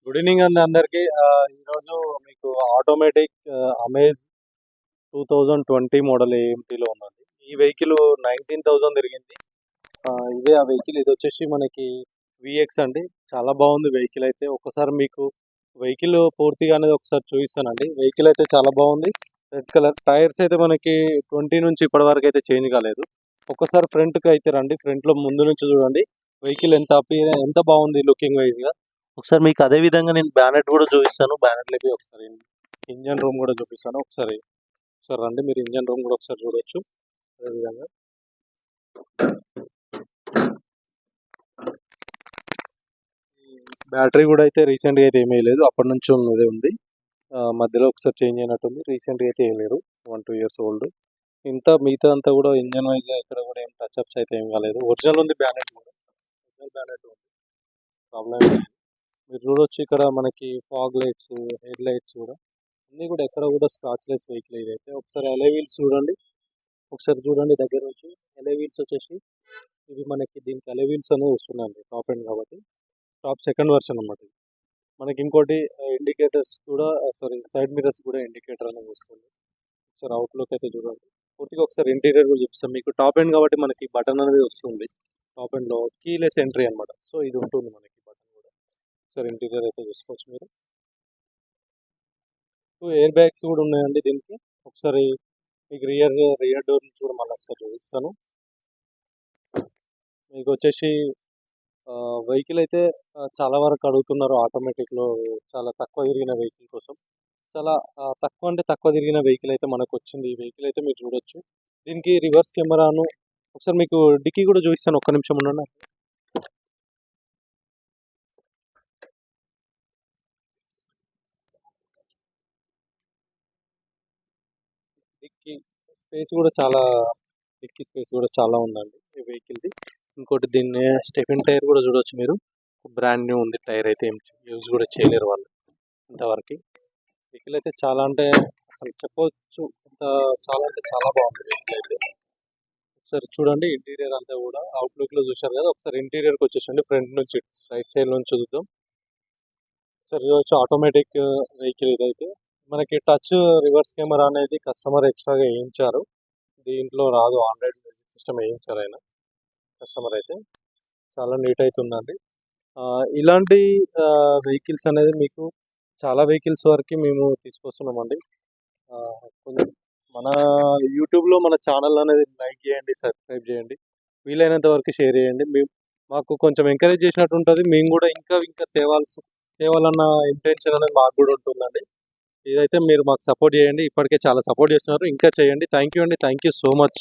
Good evening అండి అందరికీ. ఈరోజు మీకు ఆటోమేటిక్ అమేజ్ 2020 మోడల్ ఏఎంటీలో ఉందండి. ఈ వెహికల్ 19,000 తిరిగింది. ఇదే ఆ వెహికల్. ఇది వచ్చేసి మనకి విఎక్స్ అండి. చాలా బాగుంది వెహికల్ అయితే. ఒకసారి మీకు వెహికల్ పూర్తిగా అనేది ఒకసారి చూపిస్తానండి. వెహికల్ అయితే చాలా బాగుంది. రెడ్ కలర్ టైర్స్ అయితే మనకి 20 నుంచి ఇప్పటి వరకు అయితే చేంజ్ కాలేదు. ఒకసారి ఫ్రంట్కి అయితే రండి. ఫ్రంట్లో ముందు నుంచి చూడండి వెహికల్ ఎంత బాగుంది లుకింగ్ వైజ్గా. ఒకసారి మీకు అదే విధంగా నేను బ్యానెట్ కూడా చూపిస్తాను. బ్యానెట్లోకి ఒకసారి ఇంజన్ రూమ్ కూడా చూపిస్తాను. ఒకసారి ఒకసారి రండి, మీరు ఇంజన్ రూమ్ కూడా ఒకసారి చూడొచ్చు. అదే విధంగా బ్యాటరీ కూడా అయితే రీసెంట్గా అయితే ఏమీ లేదు, అప్పటి నుంచి ఉన్నదే ఉంది. మధ్యలో ఒకసారి చేంజ్ అయినట్టుంది. రీసెంట్గా అయితే ఏం లేదు, 1-2 ఇయర్స్ ఓల్డ్. మిగతా అంతా కూడా ఇంజన్ వైజ్ ఇక్కడ కూడా ఏం టచ్అప్స్ అయితే ఏం కాలేదు. ఒరిజినల్ ఉంది బ్యానెట్ కూడా, ఒరిజినల్ బ్యానెట్ ఉంది, ప్రాబ్లం లేదు. మీరు చూడొచ్చు ఇక్కడ మనకి ఫాగ్ లైట్స్, హెడ్ లైట్స్ కూడా అన్నీ కూడా ఎక్కడ కూడా స్క్రాచ్లెస్ వెహికల్ ఇదైతే. ఒకసారి అలై వీల్స్ చూడండి, ఒకసారి చూడండి దగ్గర నుంచి. అలై వీల్స్ వచ్చేసి ఇవి మనకి దీనికి అలై వీల్స్ అనేవి వస్తున్నాయండి టాప్ ఎండ్ కాబట్టి. టాప్ సెకండ్ వర్షన్ అన్నమాట ఇది. మనకి ఇంకోటి ఇండికేటర్స్ కూడా, సారీ సైడ్ మిరర్స్ కూడా ఇండికేటర్ అనేది వస్తుంది. ఒకసారి అవుట్లుక్ అయితే చూడండి పూర్తిగా. ఒకసారి ఇంటీరియర్ కూడా చూపిస్తాం మీకు. టాప్ ఎండ్ కాబట్టి మనకి బటన్ అనేది వస్తుంది. టాప్ ఎండ్లో కీలెస్ ఎంట్రీ అనమాట. సో ఇది ఉంటుంది మనకి బటన్ కూడా. ఒకసారి ఇంటీరియర్ అయితే చూసుకోవచ్చు మీరు. 2 ఎయిర్ బ్యాగ్స్ కూడా ఉన్నాయండి దీనికి. ఒకసారి మీకు రియర్ డోర్ నుంచి కూడా మళ్ళీ ఒకసారి చూపిస్తాను. మీకు వచ్చేసి వెహికల్ అయితే చాలా వరకు అడుగుతున్నారు ఆటోమేటిక్లో. చాలా తక్కువ తిరిగిన వెహికల్ కోసం, చాలా తక్కువ అంటే తక్కువ తిరిగిన వెహికల్ అయితే మనకు వచ్చింది. ఈ వెహికల్ అయితే మీరు చూడొచ్చు. దీనికి రివర్స్ కెమెరాను ఒకసారి మీకు డిక్కీ కూడా చూపిస్తాను. ఒక్క నిమిషం ఉండండి. డిక్కీ స్పేస్ కూడా చాలా, డిక్కీ స్పేస్ కూడా చాలా ఉందండి ఈ వెహికల్ది. ఇంకోటి దీన్ని స్టెఫిన్ టైర్ కూడా చూడొచ్చు మీరు. బ్రాండ్ న్యూ ఉంది టైర్ అయితే, ఏం యూజ్ కూడా చేయలేరు వాళ్ళు ఇంతవరకు. వెహికల్ అయితే చాలా అంటే అసలు చెప్పవచ్చు, అంత చాలా అంటే చాలా బాగుంది వెహికల్ అయితే. ఒకసారి చూడండి ఇంటీరియర్ అంతా కూడా. అవుట్లుక్లో చూశారు కదా, ఒకసారి ఇంటీరియర్కి వచ్చేసండి. ఫ్రంట్ నుంచి రైట్ సైడ్ నుంచి చూద్దాం. ఒకసారి చూడొచ్చు ఆటోమేటిక్ వెహికల్ ఇదైతే. మనకి టచ్ రివర్స్ కెమెరా అనేది కస్టమర్ ఎక్స్ట్రాగా వేయించారు, దీంట్లో రాదు. ఆండ్రాయిడ్ మ్యూజిక్ సిస్టమ్ వేయించారు ఆయన కస్టమర్ అయితే. చాలా నీట్ అయితే ఉందండి. ఇలాంటి వెహికల్స్ అనేది మీకు చాలా వెహికల్స్ వరకు మేము తీసుకొస్తున్నామండి. కొంచెం మన యూట్యూబ్లో మన ఛానల్ అనేది లైక్ చేయండి, సబ్స్క్రైబ్ చేయండి, వీలైనంత వరకు షేర్ చేయండి. మాకు కొంచెం ఎంకరేజ్ చేసినట్టు ఉంటుంది. మేము కూడా ఇంకా ఇంకా తేవాలన్న ఇంటెన్షన్ అనేది మాకు కూడా ఉంటుందండి. ఇదైతే మీరు మాకు సపోర్ట్ చేయండి. ఇప్పటికే చాలా సపోర్ట్ చేస్తున్నారు, ఇంకా చేయండి. థ్యాంక్ యూ అండి, థ్యాంక్ యూ సో మచ్.